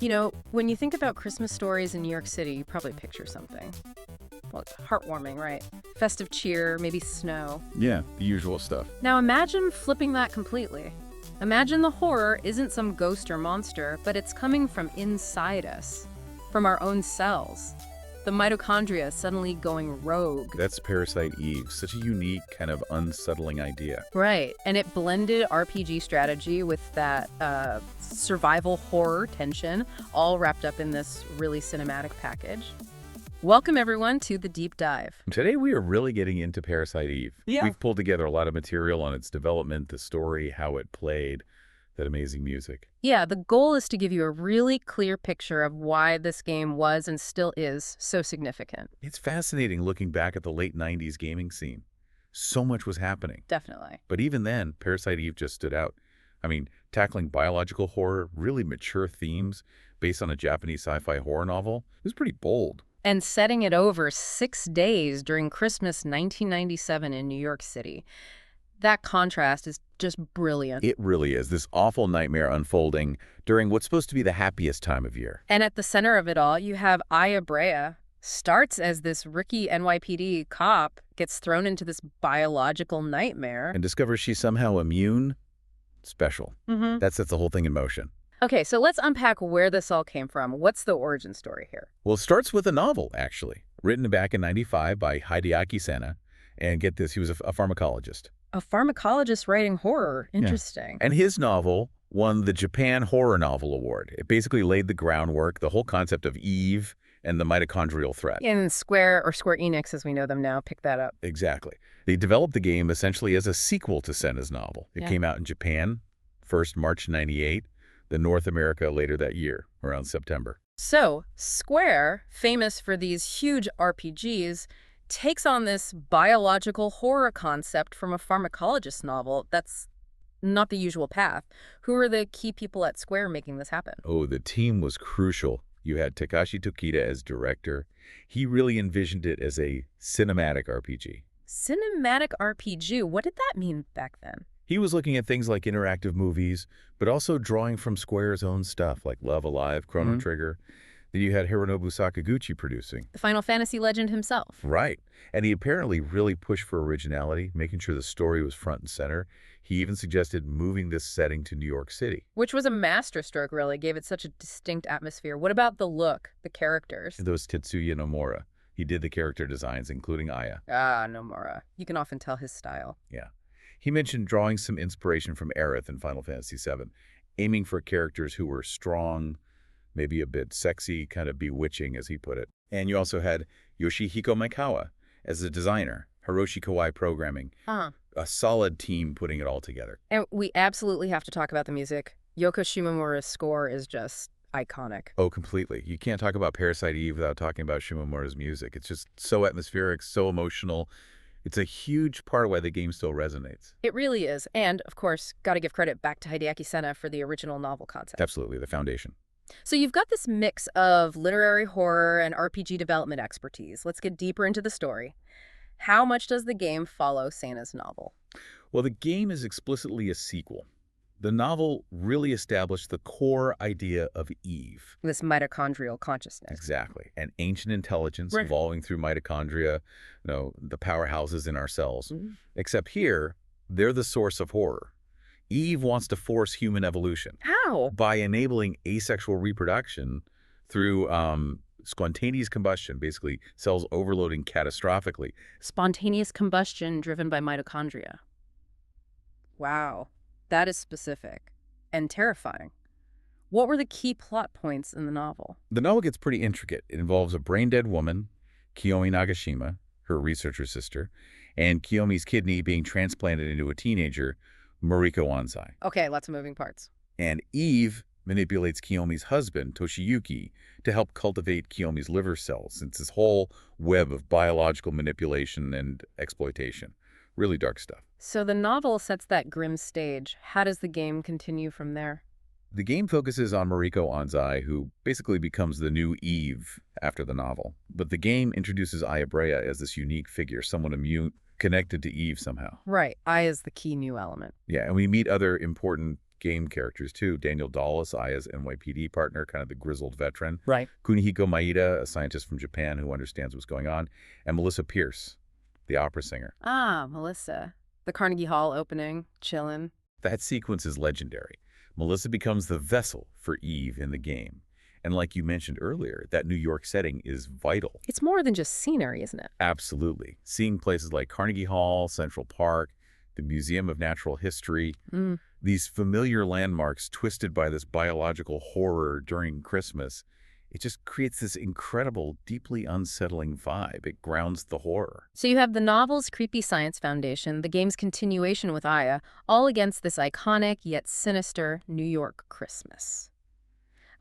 You know, when you think about Christmas stories in New York City, you probably picture something. Well, it's heartwarming, right? Festive cheer, maybe snow. Yeah, the usual stuff. Now imagine flipping that completely. Imagine the horror isn't some ghost or monster, but it's coming from inside us, from our own cells. The mitochondria suddenly going rogue. That's Parasite Eve, such a unique, kind of unsettling idea. Right, and it blended RPG strategy with that survival horror tension, all wrapped up in this really cinematic package. Welcome, everyone, to The Deep Dive. Today, we are really getting into Parasite Eve. Yeah. We've pulled together a lot of material on its development, the story, how it played, that amazing music. Yeah, the goal is to give you a really clear picture of why this game was and still is so significant. It's fascinating looking back at the late 90s gaming scene. So much was happening. Definitely. But even then, Parasite Eve just stood out. I mean, tackling biological horror, really mature themes based on a Japanese sci-fi horror novel, it was pretty bold. And setting it over 6 days during Christmas 1997 in New York City. That contrast is just brilliant. It really is. This awful nightmare unfolding during what's supposed to be the happiest time of year. And at the center of it all, you have Aya Brea. Starts as this rookie NYPD cop, gets thrown into this biological nightmare. And discovers she's somehow immune. Special. That sets the whole thing in motion. Okay, so let's unpack where this all came from. What's the origin story here? Well, it starts with a novel, actually, written back in '95 by Hideaki Sena. And get this, he was a pharmacologist. A pharmacologist writing horror. Interesting. Yeah. And his novel won the Japan Horror Novel Award. It basically laid the groundwork, the whole concept of Eve and the mitochondrial threat. And Square Enix, as we know them now, picked that up. Exactly. They developed the game essentially as a sequel to Sena's novel. It came out in Japan, first March '98, then North America later that year, around September. So, Square, famous for these huge RPGs, takes on this biological horror concept from a pharmacologist novel. That's not the usual path. Who are the key people at Square making this happen? Oh, the team was crucial. You had Takashi Tokita as director. He really envisioned it as a cinematic RPG. Cinematic RPG? What did that mean back then? He was looking at things like interactive movies, but also drawing from Square's own stuff like Love Alive, Chrono Trigger. Then you had Hironobu Sakaguchi producing. The Final Fantasy legend himself. Right. And he apparently really pushed for originality, making sure the story was front and center. He even suggested moving this setting to New York City. Which was a masterstroke, really. Gave it such a distinct atmosphere. What about the look, the characters? Those Tetsuya Nomura. He did the character designs, including Aya. Ah, Nomura. You can often tell his style. Yeah. He mentioned drawing some inspiration from Aerith in Final Fantasy VII, aiming for characters who were strong, maybe a bit sexy, kind of bewitching, as he put it. And you also had Yoshihiko Maekawa as the designer, Hiroshi Kawai programming. A solid team putting it all together. And we absolutely have to talk about the music. Yoko Shimomura's score is just iconic. Oh, completely. You can't talk about Parasite Eve without talking about Shimomura's music. It's just so atmospheric, so emotional. It's a huge part of why the game still resonates. It really is. And, of course, got to give credit back to Hideaki Sena for the original novel concept. Absolutely, the foundation. So you've got this mix of literary horror and RPG development expertise. Let's get deeper into the story. How much does the game follow Sena's novel? Well, the game is explicitly a sequel. The novel really established the core idea of Eve. This mitochondrial consciousness. Exactly. An ancient intelligence evolving through mitochondria, the powerhouses in our cells. Except here, they're the source of horror. Eve wants to force human evolution. How? By enabling asexual reproduction through spontaneous combustion, basically cells overloading catastrophically. Spontaneous combustion driven by mitochondria. Wow. That is specific and terrifying. What were the key plot points in the novel? The novel gets pretty intricate. It involves a brain-dead woman, Kiyomi Nagashima, her researcher sister, and Kiyomi's kidney being transplanted into a teenager, Mariko Anzai. Okay, lots of moving parts. And Eve manipulates Kiyomi's husband, Toshiyuki, to help cultivate Kiyomi's liver cells. It's this whole web of biological manipulation and exploitation. Really dark stuff. So the novel sets that grim stage. How does the game continue from there? The game focuses on Mariko Anzai, who basically becomes the new Eve after the novel. But the game introduces Aya Brea as this unique figure, someone immune, connected to Eve somehow. Right. I is the key new element. Yeah, and we meet other important game characters, too. Daniel Dallas, Aya's NYPD partner, kind of the grizzled veteran. Right. Kunihiko Maeda, a scientist from Japan who understands what's going on. And Melissa Pierce, the opera singer. Ah, Melissa. The Carnegie Hall opening, chillin'. That sequence is legendary. Melissa becomes the vessel for Eve in the game. And like you mentioned earlier, that New York setting is vital. It's more than just scenery, isn't it? Absolutely. Seeing places like Carnegie Hall, Central Park, the Museum of Natural History, these familiar landmarks twisted by this biological horror during Christmas, it just creates this incredible, deeply unsettling vibe. It grounds the horror. So you have the novel's creepy science foundation, the game's continuation with Aya, all against this iconic yet sinister New York Christmas.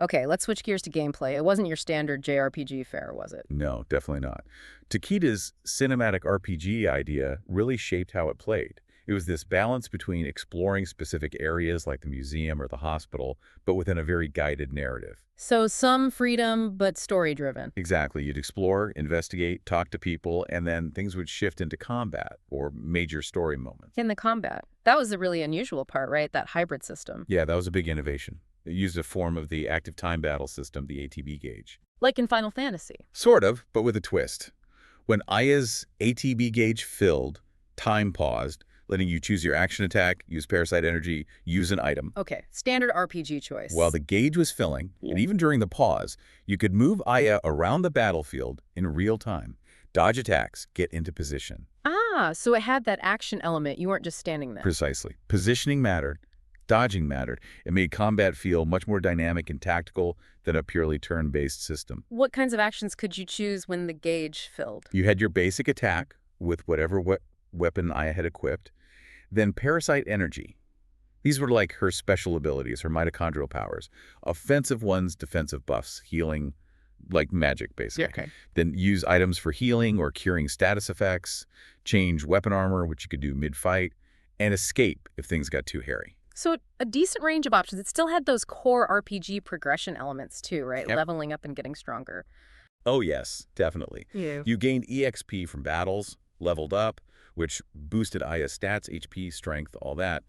Okay, let's switch gears to gameplay. It wasn't your standard JRPG fare, was it? No, definitely not. Takeda's cinematic RPG idea really shaped how it played. It was this balance between exploring specific areas like the museum or the hospital, but within a very guided narrative. So some freedom, but story-driven. Exactly. You'd explore, investigate, talk to people, and then things would shift into combat or major story moments. In the combat. That was the really unusual part, right? That hybrid system. Yeah, that was a big innovation. It used a form of the active time battle system, the ATB gauge. Like in Final Fantasy. Sort of, but with a twist. When Aya's ATB gauge filled, time paused, letting you choose your action attack, use parasite energy, use an item. Okay, standard RPG choice. While the gauge was filling, and even during the pause, you could move Aya around the battlefield in real time, dodge attacks, get into position. Ah, so it had that action element. You weren't just standing there. Precisely. Positioning mattered. Dodging mattered. It made combat feel much more dynamic and tactical than a purely turn-based system. What kinds of actions could you choose when the gauge filled? You had your basic attack with whatever weapon Aya had equipped. Then parasite energy. These were like her special abilities, her mitochondrial powers. Offensive ones, defensive buffs, healing, like magic, basically. Yeah, okay. Then use items for healing or curing status effects, change weapon armor, which you could do mid-fight, and escape if things got too hairy. So a decent range of options. It still had those core RPG progression elements too, right? Yep. Leveling up and getting stronger. Oh, yes, definitely. Yeah. You gained EXP from battles, leveled up, which boosted Aya's stats, HP, strength, all that.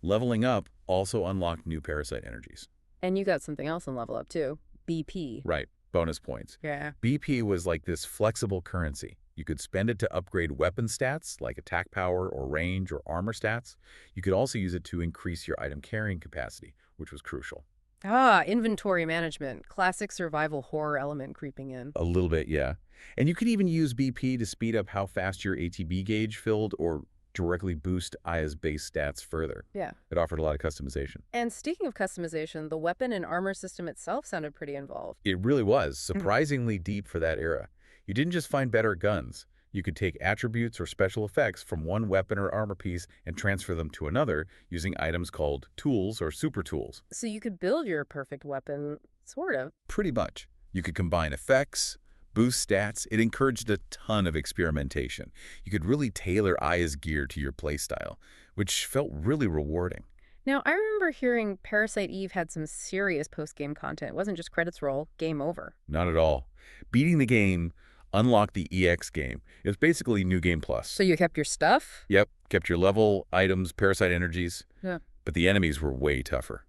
Leveling up also unlocked new parasite energies. And you got something else on level up too. BP. Right, bonus points. Yeah. BP was like this flexible currency. You could spend it to upgrade weapon stats, like attack power or range or armor stats. You could also use it to increase your item carrying capacity, which was crucial. Ah, inventory management. Classic survival horror element creeping in. A little bit, yeah. And you could even use BP to speed up how fast your ATB gauge filled or directly boost Aya's base stats further. Yeah. It offered a lot of customization. And speaking of customization, the weapon and armor system itself sounded pretty involved. It really was, surprisingly deep for that era. You didn't just find better guns. You could take attributes or special effects from one weapon or armor piece and transfer them to another using items called tools or super tools. So you could build your perfect weapon, sort of. Pretty much. You could combine effects, boost stats. It encouraged a ton of experimentation. You could really tailor Aya's gear to your playstyle, which felt really rewarding. Now, I remember hearing Parasite Eve had some serious post-game content. It wasn't just credits roll, game over. Not at all. Beating the game unlocked the EX game. It was basically New Game Plus. So you kept your stuff? Yep, kept your level, items, parasite energies. Yeah. But the enemies were way tougher.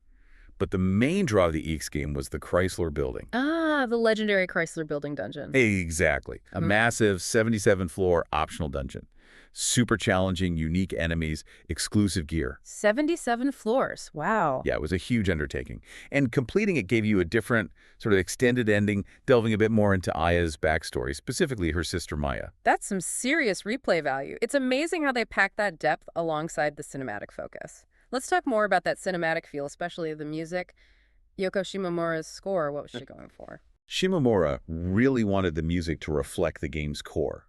But the main draw of the EX game was the Chrysler Building. Ah, the legendary Chrysler Building dungeon. Exactly. A massive 77-floor optional dungeon. Super challenging, unique enemies, exclusive gear. 77 floors. Wow. Yeah, it was a huge undertaking. And completing it gave you a different sort of extended ending, delving a bit more into Aya's backstory, specifically her sister Maya. That's some serious replay value. It's amazing how they pack that depth alongside the cinematic focus. Let's talk more about that cinematic feel, especially the music. Yoko Shimomura's score, what was she going for? Shimomura really wanted the music to reflect the game's core.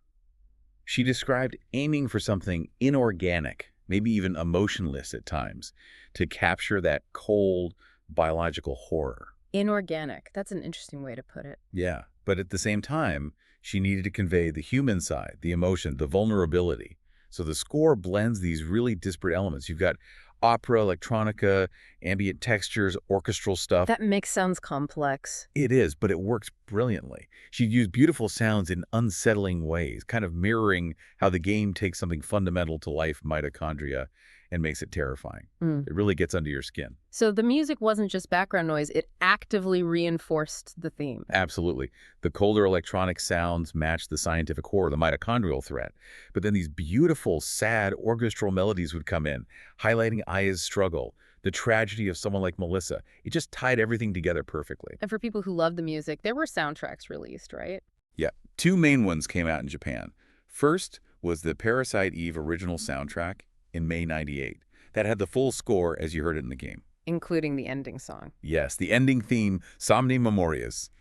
She described aiming for something inorganic, maybe even emotionless at times, to capture that cold, biological horror. Inorganic. That's an interesting way to put it. Yeah, but at the same time, she needed to convey the human side, the emotion, the vulnerability. So the score blends these really disparate elements. You've got opera, electronica, ambient textures, orchestral stuff. That mix sounds complex. It is, but it works brilliantly. She'd use beautiful sounds in unsettling ways, kind of mirroring how the game takes something fundamental to life, mitochondria, and makes it terrifying. It really gets under your skin. So the music wasn't just background noise, it actively reinforced the theme. Absolutely. The colder electronic sounds matched the scientific horror, the mitochondrial threat. But then these beautiful, sad orchestral melodies would come in, highlighting Aya's struggle, the tragedy of someone like Melissa. It just tied everything together perfectly. And for people who love the music, there were soundtracks released, right? Yeah. 2 main ones came out in Japan. First was the Parasite Eve original soundtrack in May '98. That had the full score as you heard it in the game. Including the ending song. Yes, the ending theme, Somni Memorias.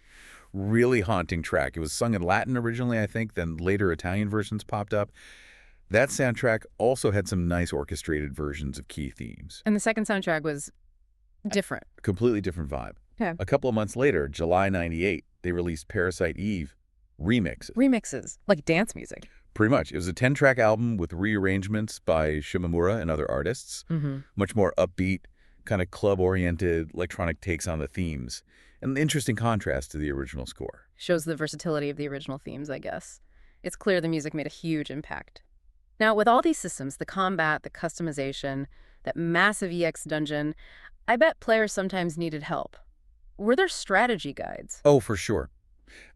Really haunting track. It was sung in Latin originally, I think, then later Italian versions popped up. That soundtrack also had some nice orchestrated versions of key themes. And the second soundtrack was different. Completely different vibe. Okay. A couple of months later, July '98, they released Parasite Eve remixes. Remixes, like dance music. Pretty much. It was a 10-track album with rearrangements by Shimomura and other artists. Much more upbeat, kind of club-oriented electronic takes on the themes. An interesting contrast to the original score. Shows the versatility of the original themes, I guess. It's clear the music made a huge impact. Now, with all these systems, the combat, the customization, that massive EX dungeon, I bet players sometimes needed help. Were there strategy guides? Oh, for sure.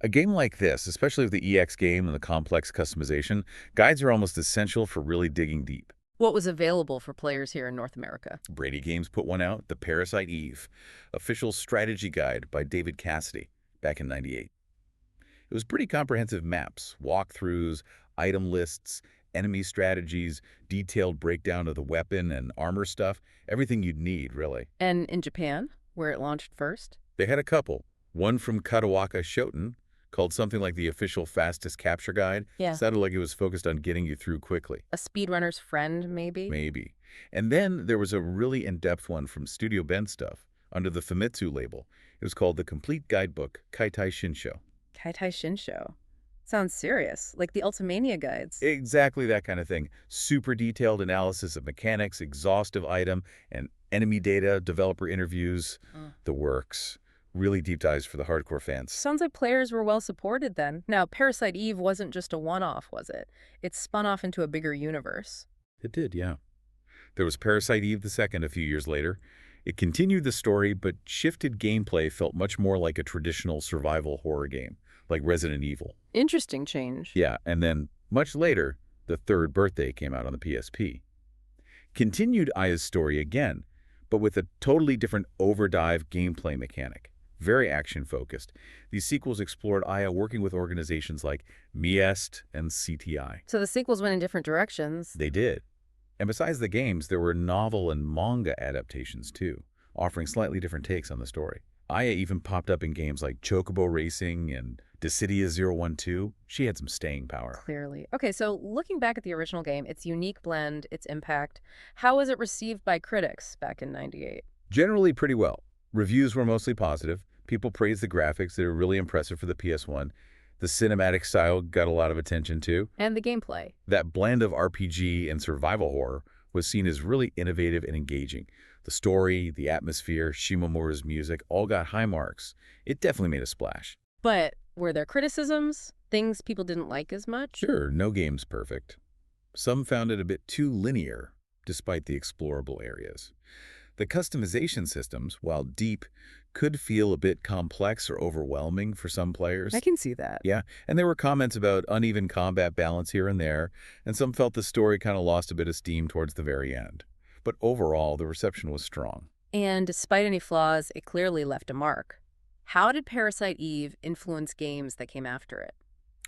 A game like this, especially with the EX game and the complex customization, guides are almost essential for really digging deep. What was available for players here in North America? Brady Games put one out, the Parasite Eve, official strategy guide by David Cassidy, back in '98. It was pretty comprehensive maps, walkthroughs, item lists, enemy strategies, detailed breakdown of the weapon and armor stuff, everything you'd need, really. And in Japan, where it launched first? They had a couple. One from Katawaka Shoten, called something like the official fastest capture guide. Yeah. Sounded like it was focused on getting you through quickly. A speedrunner's friend, maybe? Maybe. And then there was a really in-depth one from Studio Ben Stuff, under the Famitsu label. It was called the Complete Guidebook, Kaitai Shinsho. Kaitai Shinsho. Sounds serious, like the Ultimania guides. Exactly that kind of thing. Super detailed analysis of mechanics, exhaustive item, and enemy data, developer interviews, the works. Really deep dives for the hardcore fans. Sounds like players were well supported then. Now, Parasite Eve wasn't just a one-off, was it? It spun off into a bigger universe. It did, yeah. There was Parasite Eve II a few years later. It continued the story, but shifted gameplay felt much more like a traditional survival horror game, like Resident Evil. Interesting change. Yeah, and then, much later, The Third Birthday came out on the PSP. Continued Aya's story again, but with a totally different overdive gameplay mechanic. Very action-focused. These sequels explored Aya working with organizations like Miest and CTI. So the sequels went in different directions. They did. And besides the games, there were novel and manga adaptations too, offering slightly different takes on the story. Aya even popped up in games like Chocobo Racing and Dissidia 012. She had some staying power. Clearly. Okay, so looking back at the original game, its unique blend, its impact, how was it received by critics back in '98? Generally pretty well. Reviews were mostly positive. People praised the graphics. They were really impressive for the PS1. The cinematic style got a lot of attention too. And the gameplay. That blend of RPG and survival horror was seen as really innovative and engaging. The story, the atmosphere, Shimomura's music all got high marks. It definitely made a splash. But were there criticisms? Things people didn't like as much? Sure, no game's perfect. Some found it a bit too linear, despite the explorable areas. The customization systems, while deep, could feel a bit complex or overwhelming for some players. I can see that. Yeah, and there were comments about uneven combat balance here and there, and some felt the story kind of lost a bit of steam towards the very end. But overall, the reception was strong. And despite any flaws, it clearly left a mark. How did Parasite Eve influence games that came after it?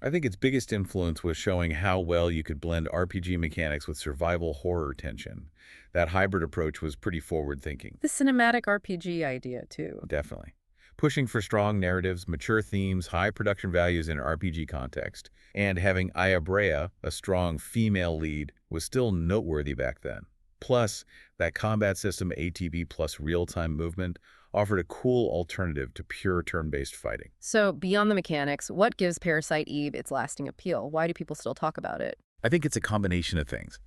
I think its biggest influence was showing how well you could blend RPG mechanics with survival horror tension. That hybrid approach was pretty forward-thinking. The cinematic RPG idea, too. Definitely. Pushing for strong narratives, mature themes, high production values in an RPG context, and having Aya Brea, a strong female lead, was still noteworthy back then. Plus, that combat system ATB plus real-time movement offered a cool alternative to pure turn-based fighting. So, beyond the mechanics, what gives Parasite Eve its lasting appeal? Why do people still talk about it? I think it's a combination of things.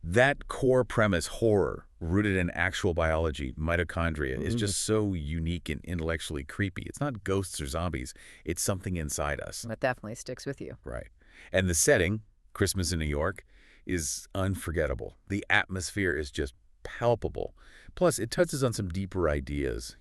That core premise, horror, rooted in actual biology, mitochondria, is Mm. just so unique and intellectually creepy. It's not ghosts or zombies. It's something inside us. That definitely sticks with you. Right. And the setting, Christmas in New York, is unforgettable. The atmosphere is just palpable. Plus, it touches on some deeper ideas,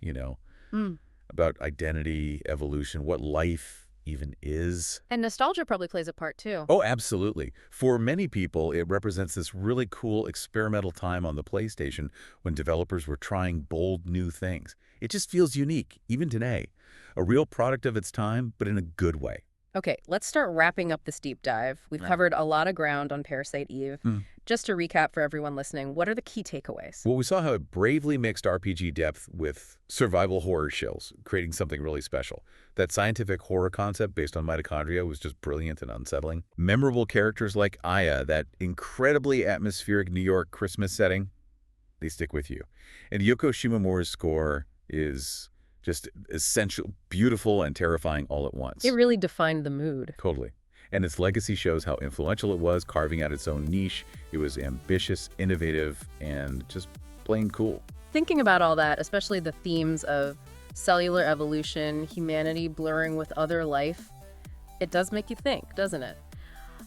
about identity, evolution, what life even is. And nostalgia probably plays a part, too. Oh, absolutely. For many people, it represents this really cool experimental time on the PlayStation when developers were trying bold new things. It just feels unique, even today. A real product of its time, but in a good way. Okay, let's start wrapping up this deep dive. We've covered a lot of ground on Parasite Eve. Just to recap for everyone listening, what are the key takeaways? Well, we saw how it bravely mixed RPG depth with survival horror chills, creating something really special. That scientific horror concept based on mitochondria was just brilliant and unsettling. Memorable characters like Aya, that incredibly atmospheric New York Christmas setting, they stick with you. And Yoko Shimomura's score is just essential, beautiful, and terrifying all at once. It really defined the mood. Totally. And its legacy shows how influential it was, carving out its own niche. It was ambitious, innovative, and just plain cool. Thinking about all that, especially the themes of cellular evolution, humanity blurring with other life, it does make you think, doesn't it?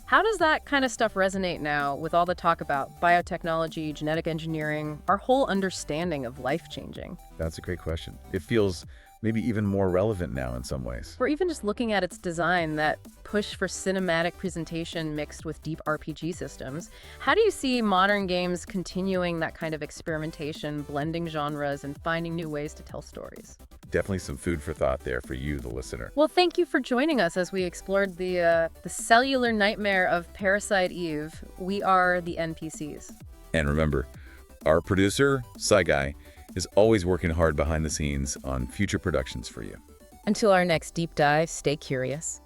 How does that kind of stuff resonate now with all the talk about biotechnology, genetic engineering, our whole understanding of life changing? That's a great question. It feels maybe even more relevant now in some ways. Or even just looking at its design, that push for cinematic presentation mixed with deep RPG systems. How do you see modern games continuing that kind of experimentation, blending genres, and finding new ways to tell stories? Definitely some food for thought there for you, the listener. Well, thank you for joining us as we explored the cellular nightmare of Parasite Eve. We are the NPCs. And remember, our producer, Psy is always working hard behind the scenes on future productions for you. Until our next deep dive, stay curious.